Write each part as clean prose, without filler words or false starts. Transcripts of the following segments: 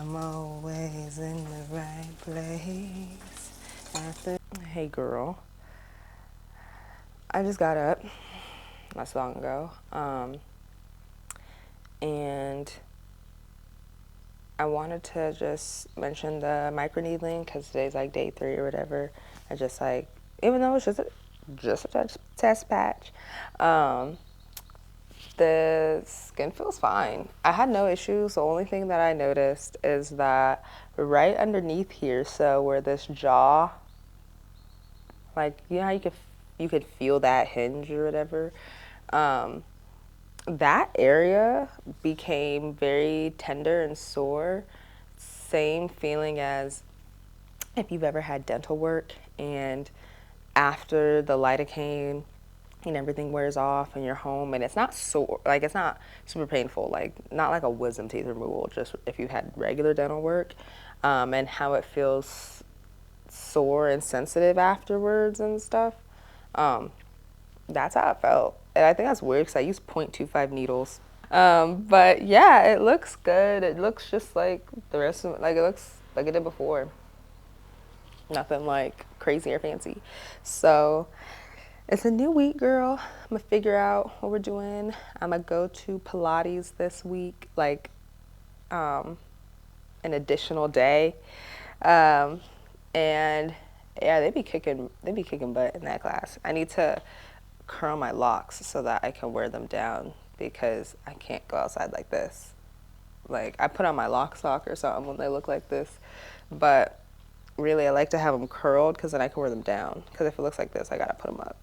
I'm always in the right place. Hey girl, I just got up not so long ago, and I wanted to just mention the microneedling because today's like day 3 or whatever. I just like, even though it's just a test patch, the skin feels fine. I had no issues. The only thing that I noticed is that right underneath here, so where this jaw, like you know how you could feel that hinge or whatever, that area became very tender and sore. Same feeling as if you've ever had dental work and after the lidocaine and everything wears off and you're home and it's not sore, like it's not super painful, like not like a wisdom teeth removal, just if you had regular dental work, and how it feels sore and sensitive afterwards and stuff. That's how it felt. And I think that's weird because I use 0.25 needles. But yeah, it looks good. It looks just like the rest of it. Like it looks like it did before. Nothing like crazy or fancy. So it's a new week, girl. I'm gonna figure out what we're doing. I'm gonna go to Pilates this week, like an additional day. Um, and yeah, they be kicking butt in that class. I need to curl my locks so that I can wear them down because I can't go outside like this. Like I put on my lock sock or something when they look like this, but really I like to have them curled because then I can wear them down. Because if it looks like this, I gotta put them up.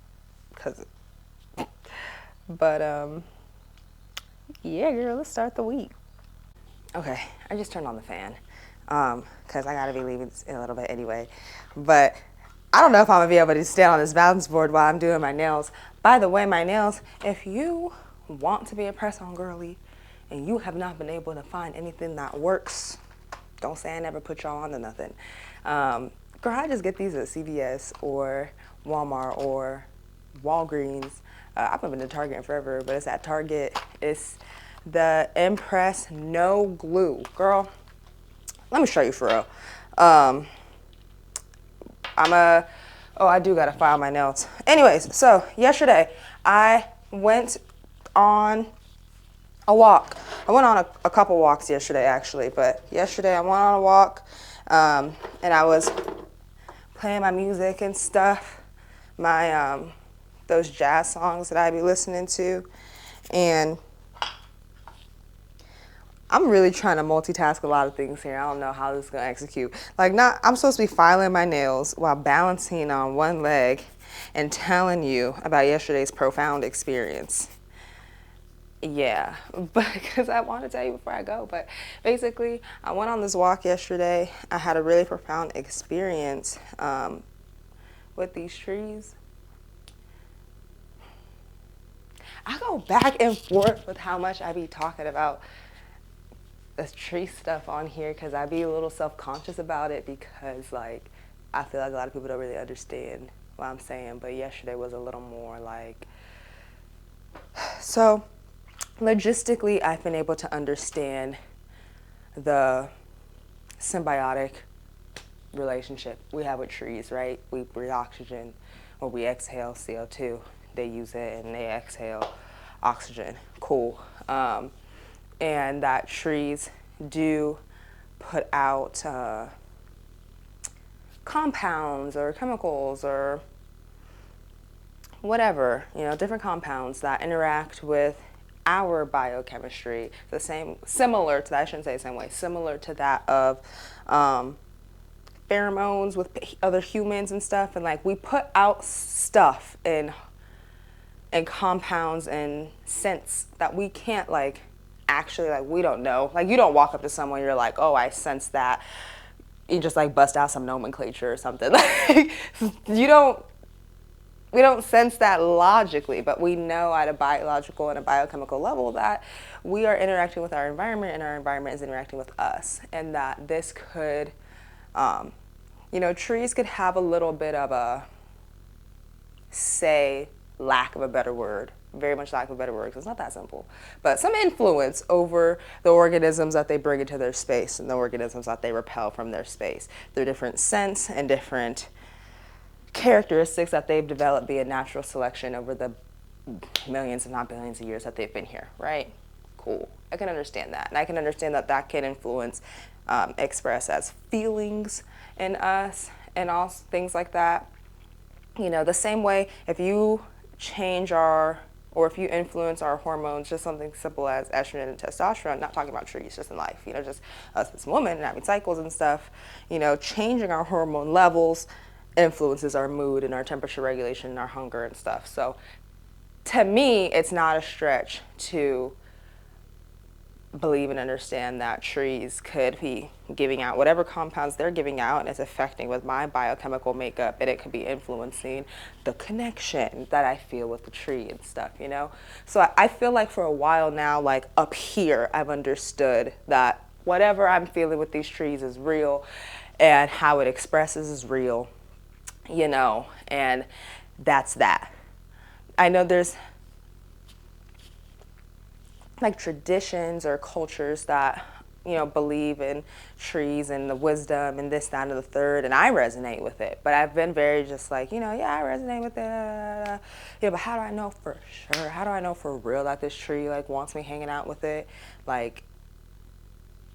Cause, but yeah, girl, let's start the week. Okay, I just turned on the fan because I gotta be leaving in a little bit anyway. But I don't know if I'm gonna be able to stand on this balance board while I'm doing my nails. By the way, my nails, if you want to be a press-on girly and you have not been able to find anything that works, don't say I never put y'all on to nothing. Girl, I just get these at CVS or Walmart or Walgreens. I haven't been to Target in forever, but it's at Target. It's the Impress No Glue. Girl, let me show you for real. I do gotta file my nails. Anyways, so yesterday I went on a walk. I went on a couple walks yesterday actually, but yesterday I went on a walk and I was playing my music and stuff, my those jazz songs that I be listening to, and I'm really trying to multitask a lot of things here. I don't know how this is gonna execute. I'm supposed to be filing my nails while balancing on one leg and telling you about yesterday's profound experience. Yeah, but because I want to tell you before I go, but basically I went on this walk yesterday. I had a really profound experience with these trees. I go back and forth with how much I be talking about the tree stuff on here because I be a little self-conscious about it because like I feel like a lot of people don't really understand what I'm saying, but yesterday was a little more like, so logistically I've been able to understand the symbiotic relationship we have with trees, right? We breathe oxygen or we exhale CO2. They use it and they exhale oxygen. Cool. And that trees do put out compounds or chemicals or whatever, different compounds that interact with our biochemistry. Similar to that, I shouldn't say the same way, similar to that of pheromones with other humans and stuff. And like we put out stuff and compounds and scents that we can't like actually, like we don't know. Like you don't walk up to someone, you're like, oh, I sense that. You just like bust out some nomenclature or something. Like we don't sense that logically, but we know at a biological and a biochemical level that we are interacting with our environment and our environment is interacting with us. And that this could, trees could have a little bit of a, say, lack of a better word, very much lack of a better word, 'cause it's not that simple, but some influence over the organisms that they bring into their space and the organisms that they repel from their space. Their different scents and different characteristics that they've developed via natural selection over the millions, if not billions of years that they've been here, right? Cool. I can understand that. And I can understand that that can influence, express as feelings in us and all things like that. You know, the same way if you change our, or if you influence our hormones, just something simple as estrogen and testosterone, not talking about trees, just in life, you know, just us as women and having cycles and stuff, you know, changing our hormone levels influences our mood and our temperature regulation and our hunger and stuff. So to me, it's not a stretch to believe and understand that trees could be giving out whatever compounds they're giving out, and it's affecting with my biochemical makeup, and it could be influencing the connection that I feel with the tree and stuff, you know? So I feel like for a while now, like up here, I've understood that whatever I'm feeling with these trees is real, and how it expresses is real, you know, and that's that. I know there's like traditions or cultures that, you know, believe in trees and the wisdom and this, that, and the third, and I resonate with it. But I've been very just like, you know, yeah, I resonate with it. Yeah, but how do I know for sure? How do I know for real that this tree like wants me hanging out with it? Like,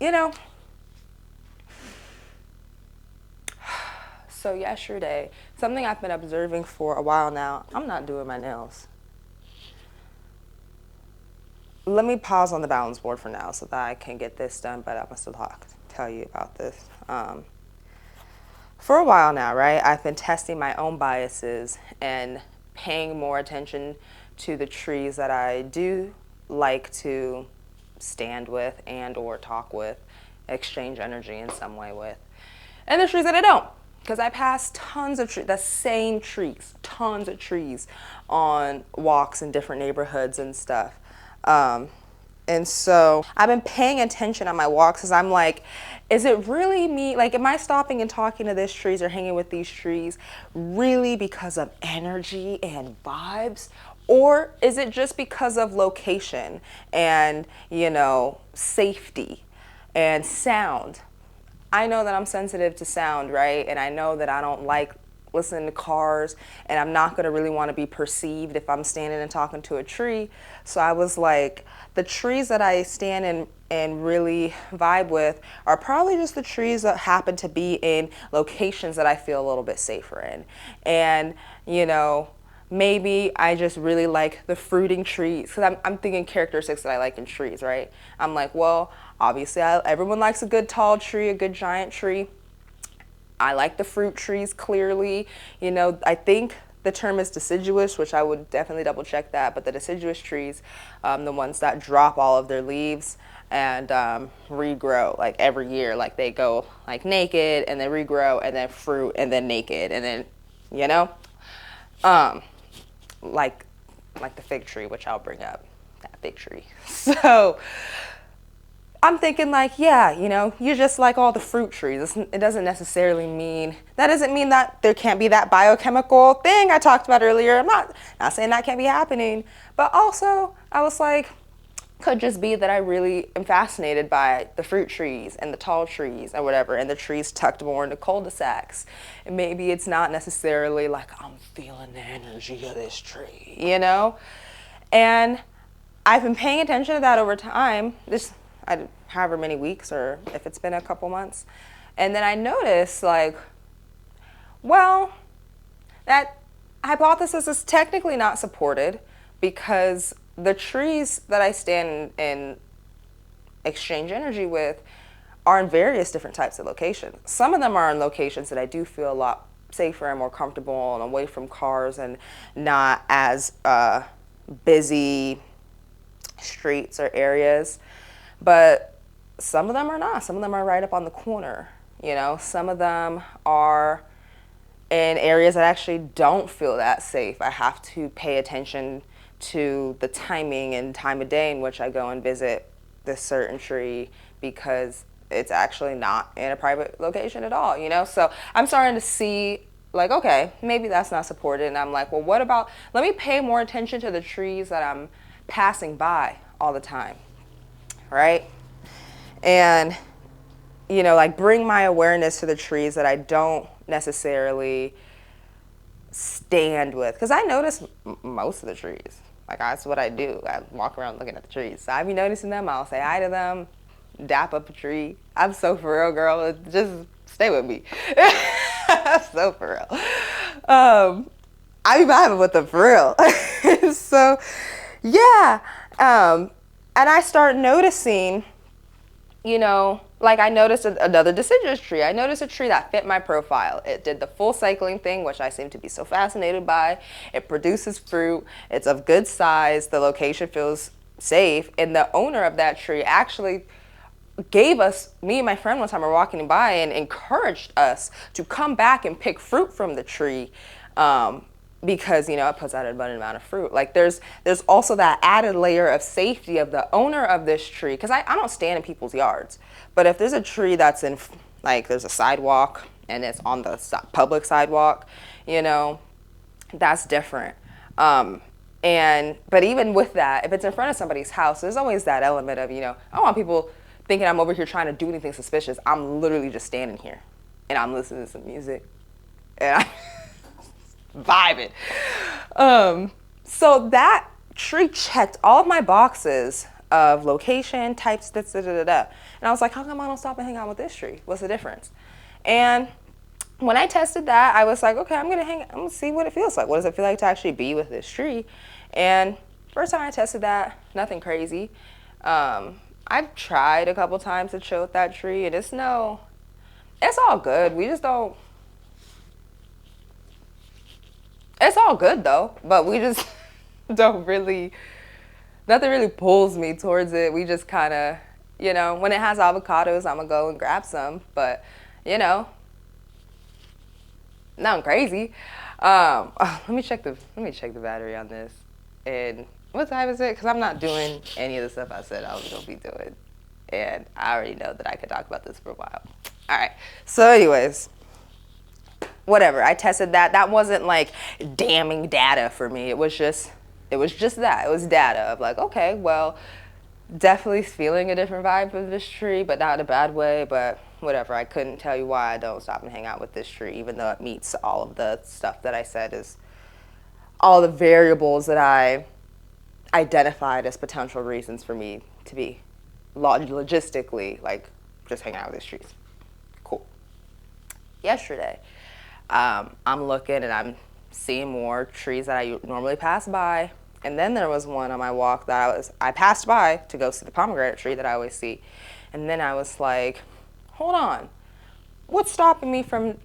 you know. So yesterday, something I've been observing for a while now, I'm not doing my nails. Let me pause on the balance board for now so that I can get this done, but I must tell you about this. For a while now, right, I've been testing my own biases and paying more attention to the trees that I do like to stand with and or talk with, exchange energy in some way with, and the trees that I don't. Because I pass tons of trees, the same trees, tons of trees on walks in different neighborhoods and stuff. And so I've been paying attention on my walks because I'm like, is it really me? Like, am I stopping and talking to these trees or hanging with these trees really because of energy and vibes? Or is it just because of location and, you know, safety and sound? I know that I'm sensitive to sound, right? And I know that I don't like listening to cars, and I'm not going to really want to be perceived if I'm standing and talking to a tree. So I was like, the trees that I stand and really vibe with are probably just the trees that happen to be in locations that I feel a little bit safer in. And, you know, maybe I just really like the fruiting trees, because I'm thinking characteristics that I like in trees, right? I'm like, well, obviously everyone likes a good tall tree, a good giant tree. I like the fruit trees clearly. You know, I think the term is deciduous, which I would definitely double check that, but the deciduous trees, the ones that drop all of their leaves and regrow like every year, like they go like naked and then regrow and then fruit and then naked and then, you know, like the fig tree, which I'll bring up, that fig tree. So I'm thinking like, yeah, you know, you're just like all the fruit trees. It doesn't necessarily mean, that doesn't mean that there can't be that biochemical thing I talked about earlier. I'm not saying that can't be happening, but also I was like, could just be that I really am fascinated by the fruit trees and the tall trees and whatever, and the trees tucked more into cul-de-sacs. And maybe it's not necessarily like I'm feeling the energy of this tree, you know? And I've been paying attention to that over time, however many weeks, or if it's been a couple months. And then I noticed like, well, that hypothesis is technically not supported, because the trees that I stand and exchange energy with are in various different types of locations. Some of them are in locations that I do feel a lot safer and more comfortable and away from cars and not as busy streets or areas. But some of them are not. Some of them are right up on the corner. You know, some of them are in areas that actually don't feel that safe. I have to pay attention to the timing and time of day in which I go and visit this certain tree, because it's actually not in a private location at all, you know? So I'm starting to see like, okay, maybe that's not supported. And I'm like, well, what about, let me pay more attention to the trees that I'm passing by all the time, right? And, you know, like bring my awareness to the trees that I don't necessarily stand with. Because I notice most of the trees. Like, that's what I do. I walk around looking at the trees. So I be noticing them. I'll say hi to them, dap up a tree. I'm so for real, girl. Just stay with me. So for real. I be vibing with them for real. So, yeah. And I start noticing, you know, like I noticed another deciduous tree. I noticed a tree that fit my profile. It did the full cycling thing, which I seem to be so fascinated by. It produces fruit. It's of good size. The location feels safe. And the owner of that tree actually gave us, me and my friend one time were walking by and encouraged us to come back and pick fruit from the tree. Because, you know, it puts out an abundant amount of fruit. Like there's also that added layer of safety of the owner of this tree. Because I don't stand in people's yards. But if there's a tree that's in, like there's a sidewalk and it's on the public sidewalk, you know, that's different. But even with that, if it's in front of somebody's house, there's always that element of, you know, I don't want people thinking I'm over here trying to do anything suspicious. I'm literally just standing here and I'm listening to some music and I'm vibing. So that tree checked all of my boxes of location, types, da, da, da, da, da. And I was like, how come I don't stop and hang out with this tree? What's the difference? And when I tested that, I was like, okay, I'm gonna see what it feels like. What does it feel like to actually be with this tree? And first time I tested that, nothing crazy. I've tried a couple times to chill with that tree, and it's all good. We just don't. It's all good though, but we just don't really, nothing really pulls me towards it. We just kind of, you know, when it has avocados, I'm gonna go and grab some, but you know, nothing crazy. Let me check the battery on this. And what time is it? Because I'm not doing any of the stuff I said I was gonna be doing, and I already know that I could talk about this for a while. All right. So, anyways. Whatever, I tested that. That wasn't like damning data for me. It was just that. It was data of like, okay, well, definitely feeling a different vibe with this tree, but not in a bad way, but whatever. I couldn't tell you why I don't stop and hang out with this tree, even though it meets all of the stuff that I said is all the variables that I identified as potential reasons for me to be logistically like just hang out with these trees. Cool. Yesterday, I'm looking and I'm seeing more trees that I normally pass by. And then there was one on my walk that I passed by to go see the pomegranate tree that I always see. And then I was like, hold on, what's stopping me from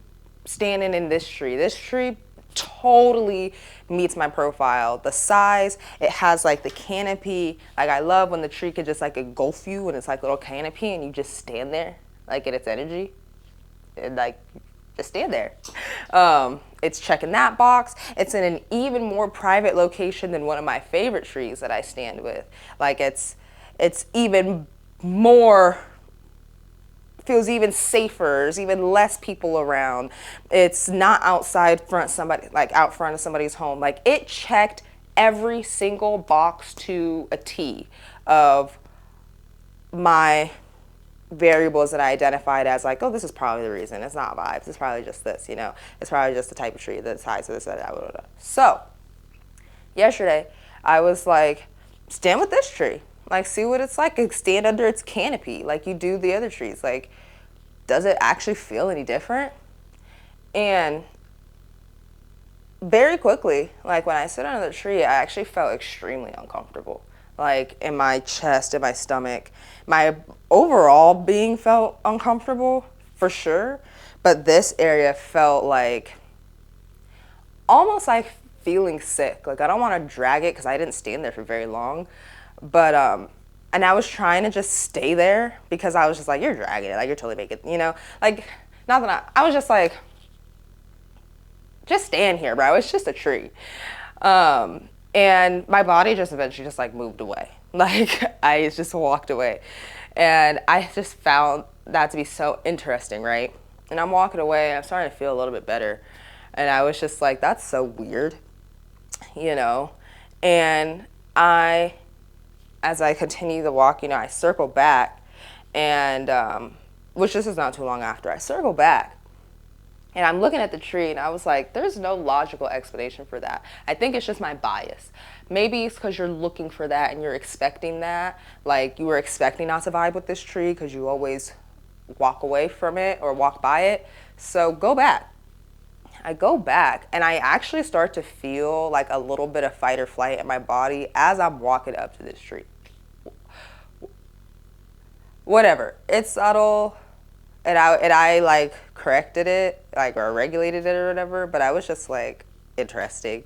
standing in this tree? This tree totally meets my profile. The size, it has like the canopy. Like I love when the tree could just like engulf you and it's like a little canopy and you just stand there like in its energy. And like just stand there. It's checking that box. It's in an even more private location than one of my favorite trees that I stand with. Like it's even more, feels even safer. There's even less people around. It's not out front of somebody's home. Like it checked every single box to a T of my variables that I identified as like, oh, this is probably the reason. It's not vibes. It's probably just this, you know. It's probably just the type of tree, the size of this, blah, blah, blah. So, yesterday, I was like, stand with this tree. Like, see what it's like. Stand under its canopy like you do the other trees. Like, does it actually feel any different? And very quickly, like when I sit under the tree, I actually felt extremely uncomfortable. Like in my chest, in my stomach. My overall being felt uncomfortable for sure, but this area felt like almost like feeling sick. Like I don't want to drag it because I didn't stand there for very long, but and I was trying to just stay there because I was just like, you're dragging it, like you're totally making, you know, like not that I was just like, just stand here, bro. It's just a tree. And my body just eventually just like moved away. Like I just walked away. And I just found that to be so interesting, right? And I'm walking away, I'm starting to feel a little bit better. And I was just like, that's so weird, you know? And I, as I continue the walk, you know, I circle back and, which this is not too long after, I circle back and I'm looking at the tree and I was like, there's no logical explanation for that. I think it's just my bias. Maybe it's because you're looking for that and you're expecting that. Like you were expecting not to vibe with this tree because you always walk away from it or walk by it. So go back. I go back and I actually start to feel like a little bit of fight or flight in my body as I'm walking up to this tree. Whatever. It's subtle. And I like corrected it, like, or regulated it or whatever, but I was just like, interesting.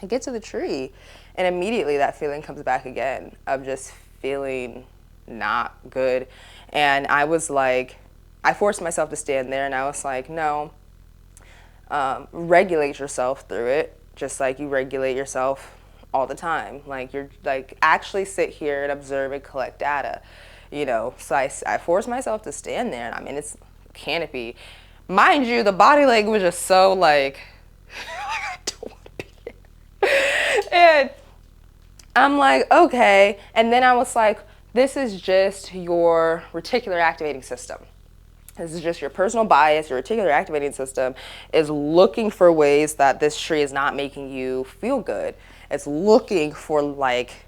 I get to the tree and immediately that feeling comes back again of just feeling not good. And I was like, I forced myself to stand there and I was like, no, regulate yourself through it, just like you regulate yourself all the time. Like you're like, actually sit here and observe and collect data, you know. So I forced myself to stand there and I mean, it's canopy. Mind you, the body language is so like, I don't want to be here. And I'm like, okay. And then I was like, this is just your reticular activating system. This is just your personal bias. Your reticular activating system is looking for ways that this tree is not making you feel good. It's looking for like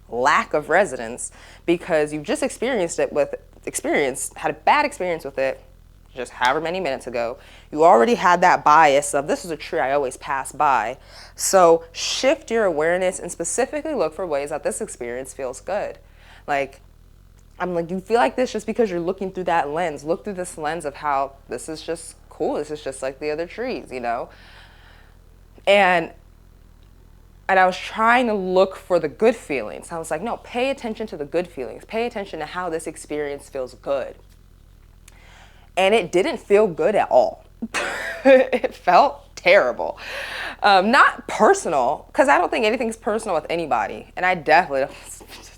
lack of resonance because you've just had a bad experience with it just however many minutes ago. You already had that bias of this is a tree I always pass by. So shift your awareness and specifically look for ways that this experience feels good. Like, I'm like, you feel like this just because you're looking through that lens. Look through this lens of how this is just cool. This is just like the other trees, you know? And I was trying to look for the good feelings. I was like, no, pay attention to the good feelings. Pay attention to how this experience feels good. And it didn't feel good at all. It felt terrible. Not personal, because I don't think anything's personal with anybody. And I definitely don't,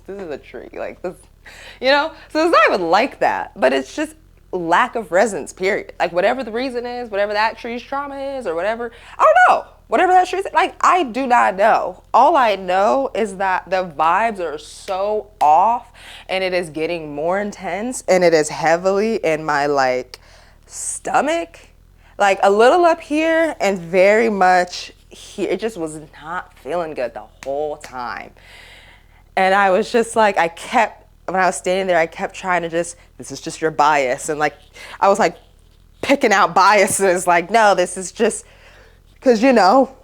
this is a tree, like this, you know? So it's not even like that, but it's just lack of resonance, period. Like whatever the reason is, whatever that tree's trauma is or whatever, I don't know. Whatever that tree's, like I do not know. All I know is that the vibes are so off and it is getting more intense and it is heavily in my like stomach, like a little up here and very much here. It just was not feeling good the whole time. And I was just like, when I was standing there, I kept trying to this is just your bias. And like, I was like picking out biases, like, no, this is just, because, you know,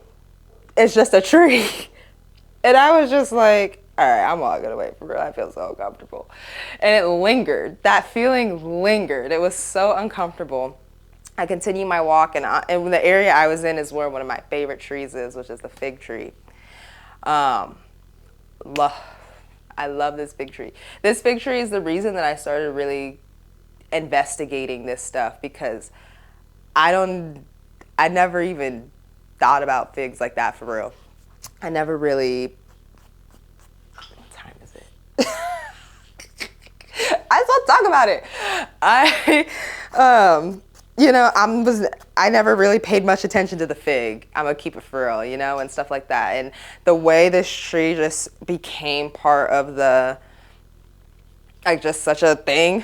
it's just a tree. And I was just like, all right, I'm all gonna wait for real. I feel so uncomfortable. And it lingered. That feeling lingered. It was so uncomfortable. I continued my walk, and the area I was in is where one of my favorite trees is, which is the fig tree. I love this fig tree. This fig tree is the reason that I started really investigating this stuff, because I never even thought about figs like that for real. I never really, what time is it? I still talk about it. I never really paid much attention to the fig. I'm gonna keep it for real, you know, and stuff like that. And the way this tree just became part of just such a thing,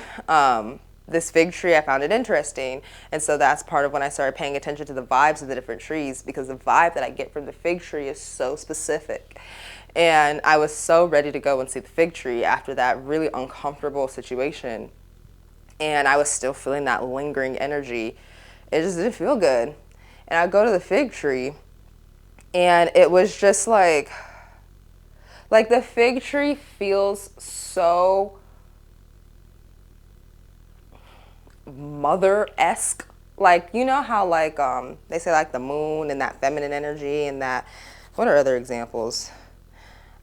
this fig tree, I found it interesting. And so that's part of when I started paying attention to the vibes of the different trees, because the vibe that I get from the fig tree is so specific. And I was so ready to go and see the fig tree after that really uncomfortable situation. And I was still feeling that lingering energy. It just didn't feel good. And I go to the fig tree and it was just like the fig tree feels so mother-esque. Like, you know how like they say like the moon and that feminine energy and that, what are other examples?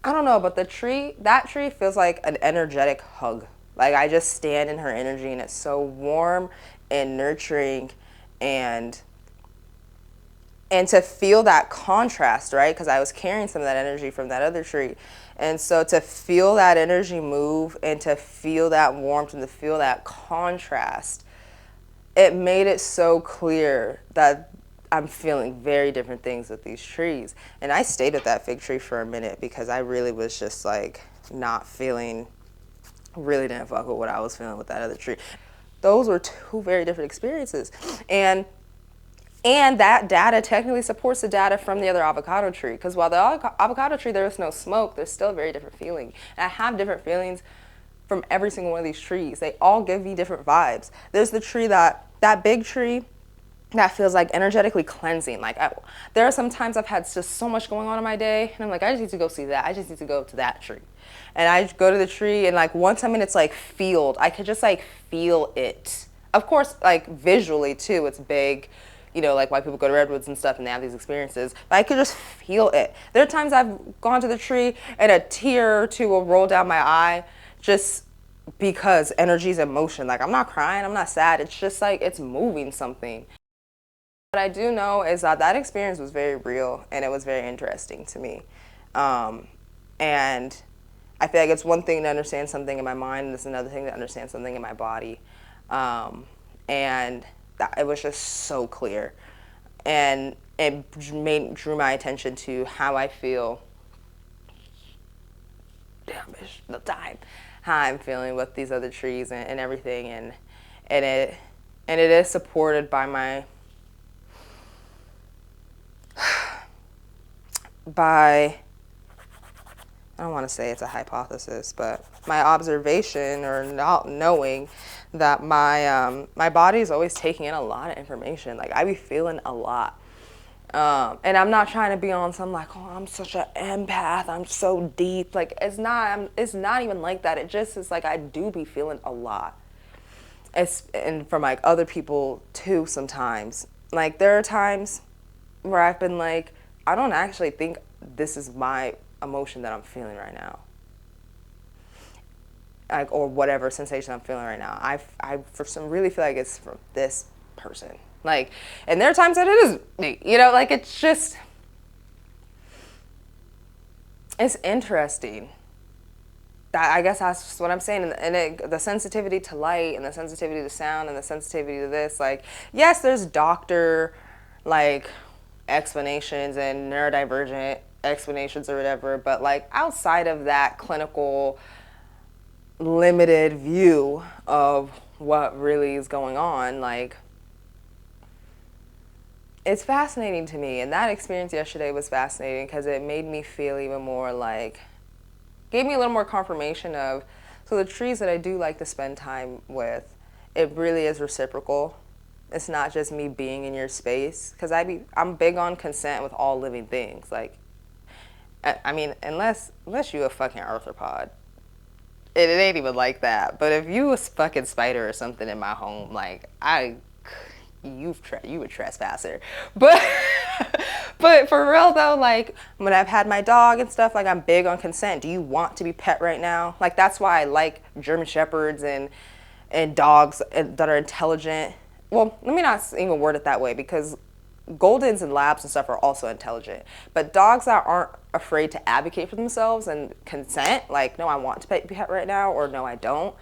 I don't know, but that tree feels like an energetic hug. Like I just stand in her energy and it's so warm and nurturing, and to feel that contrast, right? Because I was carrying some of that energy from that other tree. And so to feel that energy move and to feel that warmth and to feel that contrast, it made it so clear that I'm feeling very different things with these trees. And I stayed at that fig tree for a minute because I really was just like not feeling, really didn't fuck with what I was feeling with that other tree. Those were two very different experiences. And that data technically supports the data from the other avocado tree, because while the avocado tree, there was no smoke, there's still a very different feeling. And I have different feelings from every single one of these trees. They all give me different vibes. There's the tree that big tree that feels like energetically cleansing. Like there are some times I've had just so much going on in my day, and I'm like, I just need to go see that. I just need to go to that tree. And I go to the tree, and like once I'm in its like field, I could just like feel it. Of course, like visually too, it's big. You know, like why people go to redwoods and stuff and they have these experiences. But I could just feel it. There are times I've gone to the tree and a tear or two will roll down my eye just because energy's in motion. Like I'm not crying, I'm not sad. It's just like it's moving something. What I do know is that that experience was very real and it was very interesting to me. And I feel like it's one thing to understand something in my mind and it's another thing to understand something in my body. And it was just so clear, and it drew my attention to how I feel. Damn, it's the time. How I'm feeling with these other trees and everything, and it is supported by my I don't want to say it's a hypothesis, but my observation or not knowing that my body is always taking in a lot of information. Like I be feeling a lot. And I'm not trying to be on some like, oh, I'm such an empath, I'm so deep. Like it's not even like that. It just is like I do be feeling a lot. And from like other people too sometimes. Like there are times where I've been like, I don't actually think this is my emotion that I'm feeling right now. Like, or whatever sensation I'm feeling right now. I for some really feel like it's from this person. Like, and there are times that it is me, you know, like it's just, it's interesting. I guess that's just what I'm saying. And the sensitivity to light and the sensitivity to sound and the sensitivity to this, like, yes, there's doctor, like, explanations and neurodivergent explanations or whatever, but like outside of that clinical limited view of what really is going on, like it's fascinating to me. And that experience yesterday was fascinating because it made me feel even more like, gave me a little more confirmation of, so the trees that I do like to spend time with, it really is reciprocal. It's not just me being in your space, because I'm big on consent with all living things. Like, I mean, unless you a fucking arthropod, it ain't even like that. But if you a fucking spider or something in my home, like you a trespasser. But but for real though, like when I've had my dog and stuff, like I'm big on consent. Do you want to be pet right now? Like that's why I like German Shepherds and dogs that are intelligent. Well, let me not even word it that way, because Goldens and Labs and stuff are also intelligent. But dogs that aren't afraid to advocate for themselves and consent, like, no, I want to pet right now, or no, I don't,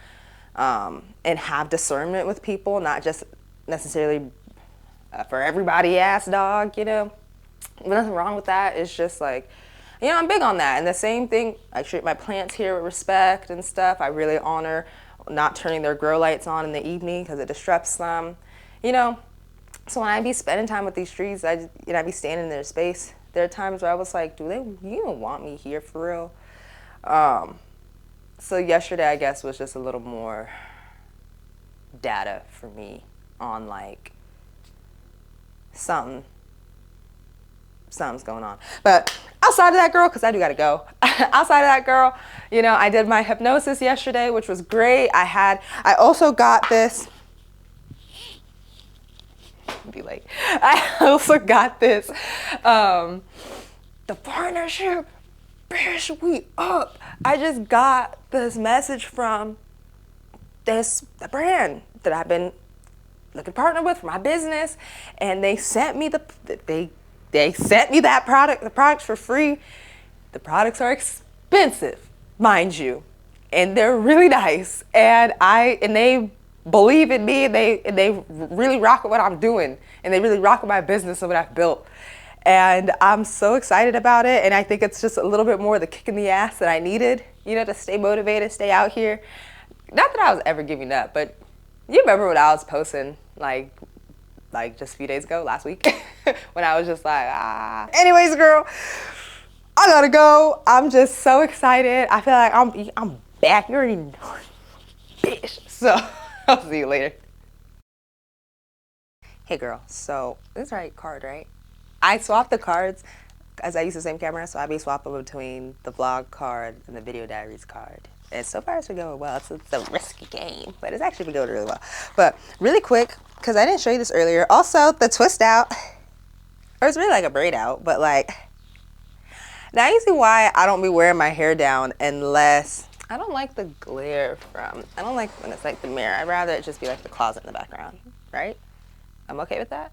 and have discernment with people, not just necessarily for everybody ass dog, you know. Nothing wrong with that. It's just like, you know, I'm big on that. And the same thing, I treat my plants here with respect and stuff. I really honor not turning their grow lights on in the evening because it disrupts them. You know, so when I be spending time with these trees, I be standing in their space. There are times where I was like, do they even want me here for real? So yesterday, I guess, was just a little more data for me on like something's going on. But outside of that, girl, because I do gotta go. Outside of that, girl, you know, I did my hypnosis yesterday, which was great. I also got this. Be like, I also got this. The partnership, bitch, we up. I just got this message from the brand that I've been looking to partner with for my business, and they sent me they sent me that product, the products for free. The products are expensive, mind you, and they're really nice. And they believe in me, and they really rock with what I'm doing, and they really rock with my business and what I've built. And I'm so excited about it, and I think it's just a little bit more of the kick in the ass that I needed, you know, to stay motivated, stay out here. Not that I was ever giving up, but you remember when I was posting like just a few days ago, last week, when I was just like, ah. Anyways, girl, I gotta go. I'm just so excited. I feel like I'm back. You already know, bitch. So I'll see you later. Hey, girl. So this is the right card, right? I swapped the cards as I use the same camera, so I'll be swapping between the vlog card and the video diaries card. And so far it's been going well. It's a risky game, but it's actually been going really well. But really quick, because I didn't show you this earlier, also the twist out, or it's really like a braid out, but like, now you see why I don't be wearing my hair down unless, I don't like the glare from, I don't like when it's like the mirror. I'd rather it just be like the closet in the background, right? I'm okay with that.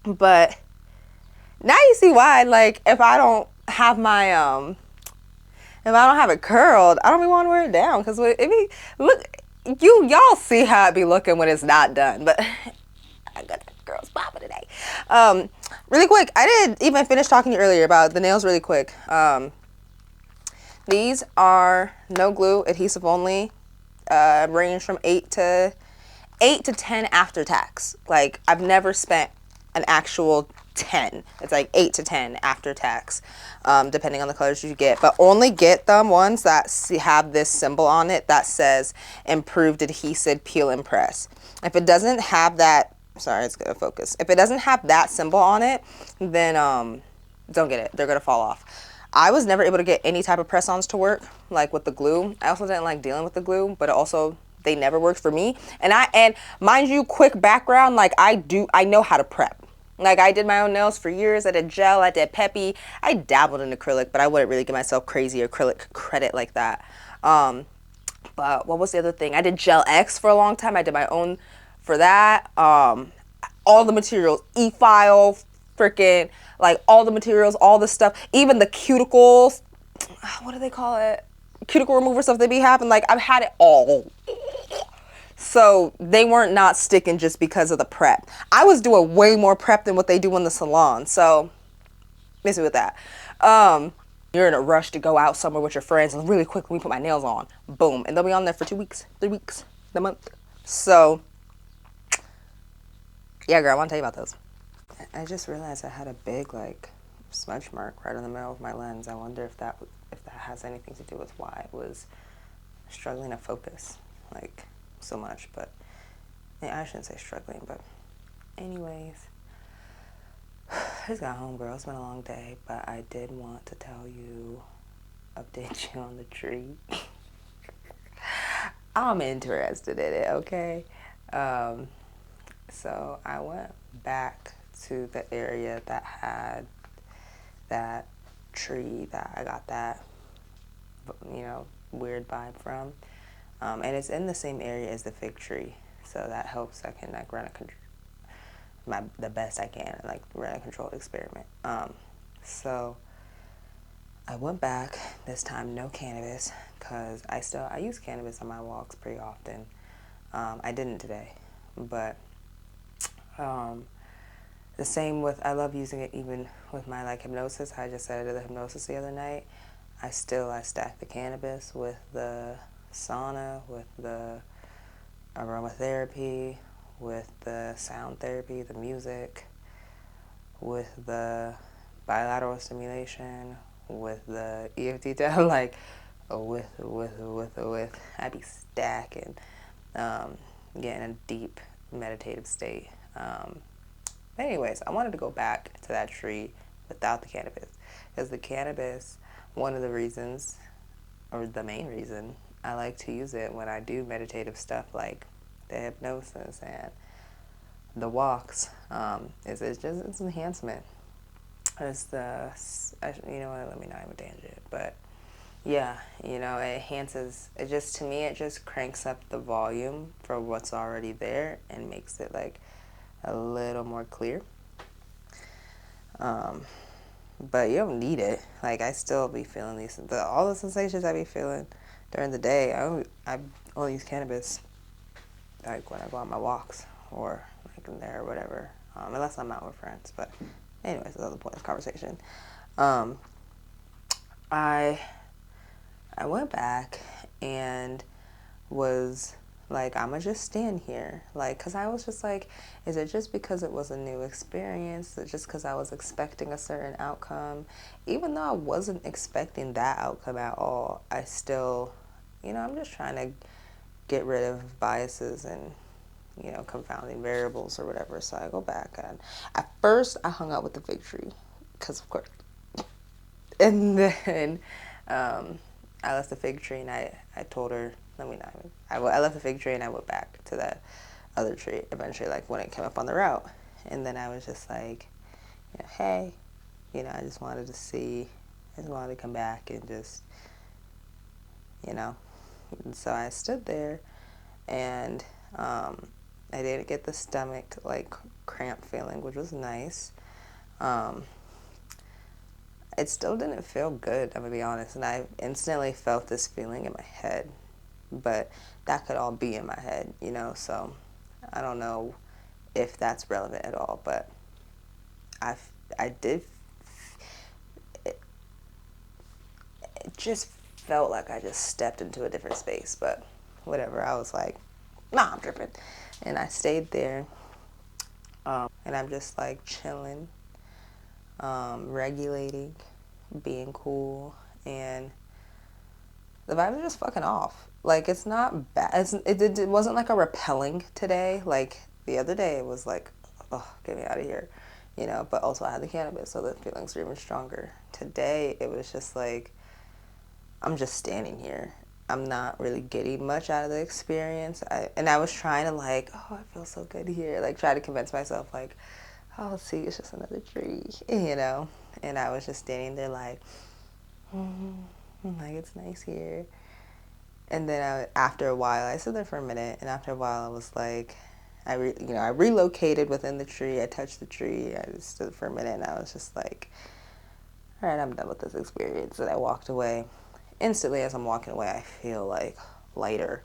But now you see why, like, if I don't have my, if I don't have it curled, I don't even want to wear it down, because it be, look, y'all see how it be looking when it's not done, but I got that girl's papa today. Really quick, I didn't even finish talking to you earlier about the nails really quick. These are no glue, adhesive only, range from 8 to 10 after tax. Like, I've never spent an actual 10. It's like 8 to 10 after tax, depending on the colors you get. But only get them ones that have this symbol on it that says improved adhesive peel and press. If it doesn't have that, sorry, it's gonna focus. If it doesn't have that symbol on it, then don't get it. They're gonna fall off. I was never able to get any type of press-ons to work, like with the glue. I also didn't like dealing with the glue, but also they never worked for me. And mind you, quick background, like I know how to prep. Like, I did my own nails for years. I did gel, I did peppy. I dabbled in acrylic, but I wouldn't really give myself crazy acrylic credit like that. But what was the other thing? I did Gel X for a long time. I did my own for that. All the materials, e-file, freaking, like all the materials, all the stuff, even the cuticles, what do they call it? Cuticle remover stuff they be having. Like, I've had it all. So they weren't not sticking just because of the prep. I was doing way more prep than what they do in the salon. So miss me with that. You're in a rush to go out somewhere with your friends and really quick, let me put my nails on. Boom. And they'll be on there for 2 weeks, 3 weeks, the month. So yeah, girl, I want to tell you about those. I just realized I had a big like smudge mark right in the middle of my lens. I wonder if that has anything to do with why I was struggling to focus like so much. But yeah, I shouldn't say struggling, but anyways, I just got home, girl. It's been a long day, but I did want to tell you, update you on the tree. I'm interested in it, okay? So I went back to the area that had that tree that I got that, you know, weird vibe from. And it's in the same area as the fig tree. So that helps. I can like run the best I can, like run a controlled experiment. So I went back, this time no cannabis, because I use cannabis on my walks pretty often. I didn't today, but the same with, I love using it even with my like hypnosis. I just said I did the hypnosis the other night. I stack the cannabis with the sauna, with the aromatherapy, with the sound therapy, the music, with the bilateral stimulation, with the EFT test, like with. I be stacking, getting a deep meditative state. Anyways, I wanted to go back to that tree without the cannabis, because the cannabis, one of the reasons, or the main reason, I like to use it when I do meditative stuff like the hypnosis and the walks, it's enhancement. It's you know what, let me not even tangent, but yeah, you know, it enhances, to me, it just cranks up the volume for what's already there and makes it like a little more clear. But you don't need it. Like, I still be feeling all the sensations I be feeling during the day. only use cannabis like when I go on my walks or like in there or whatever, unless I'm out with friends. But anyways, that's the point of this conversation. Um, I I went back and was like, I'm gonna just stand here, like, cause I was just like, is it just because it was a new experience? Is it just because I was expecting a certain outcome? Even though I wasn't expecting that outcome at all, I still, I'm just trying to get rid of biases and confounding variables or whatever. So I go back, and at first I hung out with the fig tree, because of course, and then I left the fig tree, and I told her, let me not. I left the fig tree and I went back to that other tree eventually, like when it came up on the route. And then I was just like, hey, I just wanted to see, I just wanted to come back and just, And so I stood there, and I didn't get the stomach like cramp feeling, which was nice. It still didn't feel good, I'm gonna be honest, and I instantly felt this feeling in my head, but that could all be in my head, so I don't know if that's relevant at all, but I, I did, it, it just felt like I just stepped into a different space, but whatever, I was like, nah, I'm tripping, and I stayed there, and I'm just like chilling, regulating, being cool, and the vibes are just fucking off. Like, it's not bad. It wasn't like a repelling today. Like, the other day it was like, oh, get me out of here. But also I had the cannabis, so the feelings were even stronger. Today it was just like, I'm just standing here. I'm not really getting much out of the experience. And I was trying to like, oh, I feel so good here. Like, try to convince myself like, oh, see, it's just another tree, And I was just standing there like, like, it's nice here. And then after a while, I stood there for a minute, and after a while, I was like, I relocated within the tree. I touched the tree. I just stood for a minute, and I was just like, all right, I'm done with this experience. And I walked away. Instantly, as I'm walking away, I feel like lighter.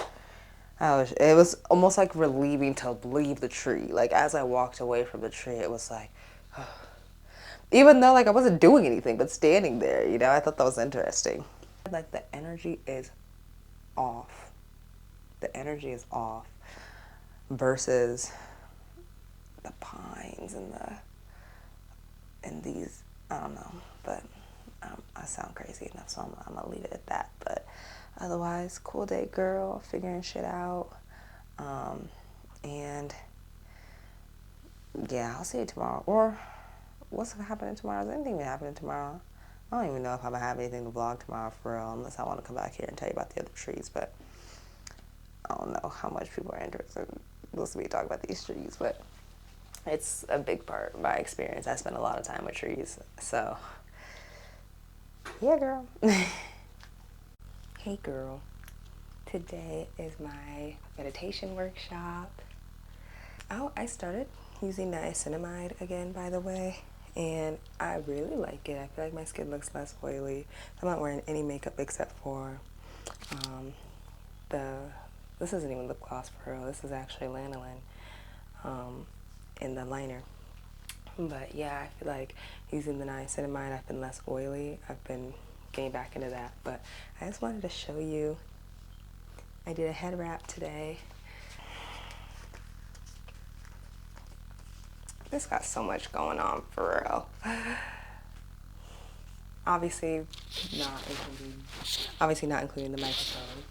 It was almost like relieving to leave the tree. Like, as I walked away from the tree, it was like, even though like I wasn't doing anything, but standing there, I thought that was interesting. Like, the energy is off. The energy is off versus the pines and these, I don't know, but I sound crazy enough, so I'm gonna leave it at that. But otherwise, cool day, girl, figuring shit out, and yeah, I'll see you tomorrow. Or what's happening tomorrow? Is anything happening tomorrow? I don't even know if I'm gonna have anything to vlog tomorrow for real, unless I want to come back here and tell you about the other trees. But I don't know how much people are interested in listening to me talk about these trees, but it's a big part of my experience. I spend a lot of time with trees, so yeah, girl. Hey, girl. Today is my meditation workshop. Oh, I started using niacinamide again, by the way, and I really like it. I feel like my skin looks less oily. I'm not wearing any makeup except for this isn't even lip gloss for real. This is actually lanolin in the liner. But yeah, I feel like using the niacinamide, I've been less oily. I've been getting back into that. But I just wanted to show you, I did a head wrap today. This got so much going on for real. Obviously not including the microphone.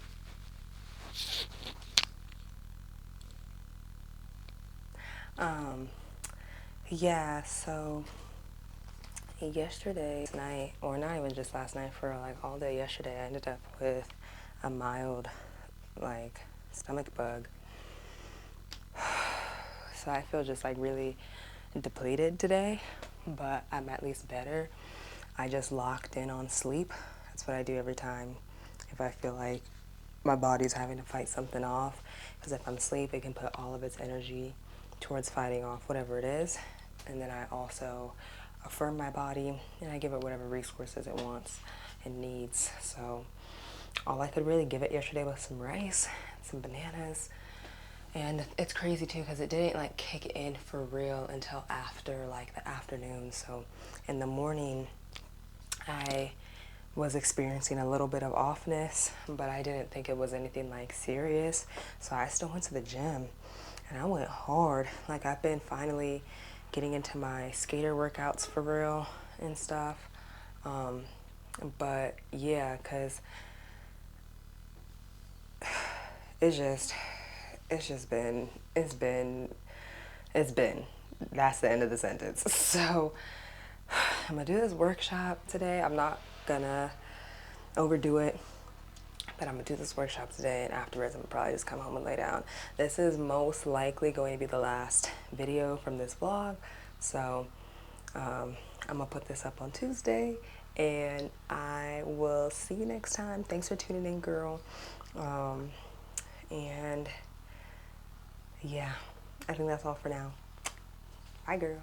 Yeah, so yesterday night, or not even just last night, for like all day yesterday, I ended up with a mild like stomach bug. So I feel just like really depleted today, but I'm at least better. I just locked in on sleep. That's what I do every time if I feel like my body's having to fight something off, because if I'm asleep, it can put all of its energy towards fighting off whatever it is. And then I also affirm my body, and I give it whatever resources it wants and needs. So all I could really give it yesterday was some rice. some bananas. And it's crazy too because it didn't like kick in for real until after like the afternoon. So in the morning, I was experiencing a little bit of offness, but I didn't think it was anything like serious. So I still went to the gym and I went hard. Like I've been finally getting into my skater workouts for real and stuff. But yeah, cause it's just, it's been, that's the end of the sentence. So I'm gonna do this workshop today. I'm not gonna overdo it, but I'm gonna do this workshop today, and afterwards I'm gonna probably just come home and lay down. This is most likely going to be the last video from this vlog, so I'm gonna put this up on Tuesday, and I will see you next time. Thanks for tuning in, girl. And yeah, I think that's all for now. Bye, girl.